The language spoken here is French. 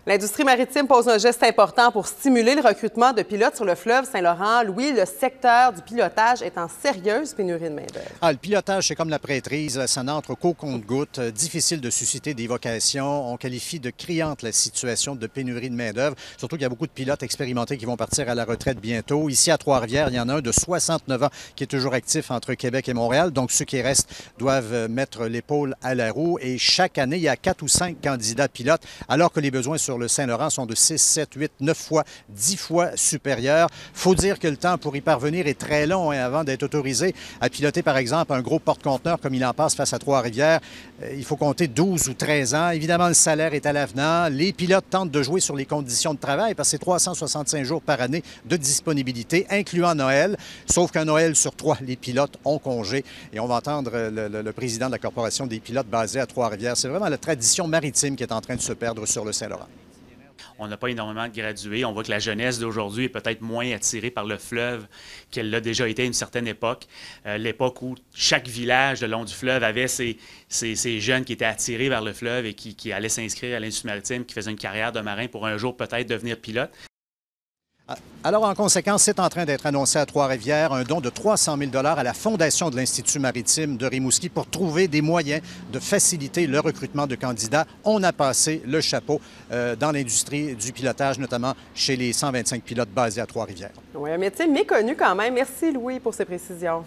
L'industrie maritime pose un geste important pour stimuler le recrutement de pilotes sur le fleuve Saint-Laurent. Louis, le secteur du pilotage est en sérieuse pénurie de main-d'œuvre. Le pilotage, c'est comme la prêtrise, ça n'entre qu'au compte-gouttes. Difficile de susciter des vocations. On qualifie de criante la situation de pénurie de main-d'œuvre, surtout qu'il y a beaucoup de pilotes expérimentés qui vont partir à la retraite bientôt. Ici, à Trois-Rivières, il y en a un de 69 ans qui est toujours actif entre Québec et Montréal. Donc, ceux qui restent doivent mettre l'épaule à la roue. Et chaque année, il y a 4 ou 5 candidats pilotes, alors que les besoins sur le Saint-Laurent sont de 6, 7, 8, 9 fois, 10 fois supérieurs. Il faut dire que le temps pour y parvenir est très long avant d'être autorisé à piloter, par exemple, un gros porte-conteneur comme il en passe face à Trois-Rivières. Il faut compter 12 ou 13 ans. Évidemment, le salaire est à l'avenant. Les pilotes tentent de jouer sur les conditions de travail parce que c'est 365 jours par année de disponibilité, incluant Noël. Sauf qu'un Noël sur 3, les pilotes ont congé. Et on va entendre le président de la Corporation des pilotes basée à Trois-Rivières. C'est vraiment la tradition maritime qui est en train de se perdre sur le Saint-Laurent. On n'a pas énormément de gradués. On voit que la jeunesse d'aujourd'hui est peut-être moins attirée par le fleuve qu'elle l'a déjà été à une certaine époque. L'époque où chaque village le long du fleuve avait ces jeunes qui étaient attirés vers le fleuve et qui allaient s'inscrire à l'industrie maritime, qui faisaient une carrière de marin pour un jour peut-être devenir pilote. Alors, en conséquence, c'est en train d'être annoncé à Trois-Rivières un don de 300 000 à la Fondation de l'Institut maritime de Rimouski pour trouver des moyens de faciliter le recrutement de candidats. On a passé le chapeau dans l'industrie du pilotage, notamment chez les 125 pilotes basés à Trois-Rivières. Oui, un métier méconnu quand même. Merci, Louis, pour ces précisions.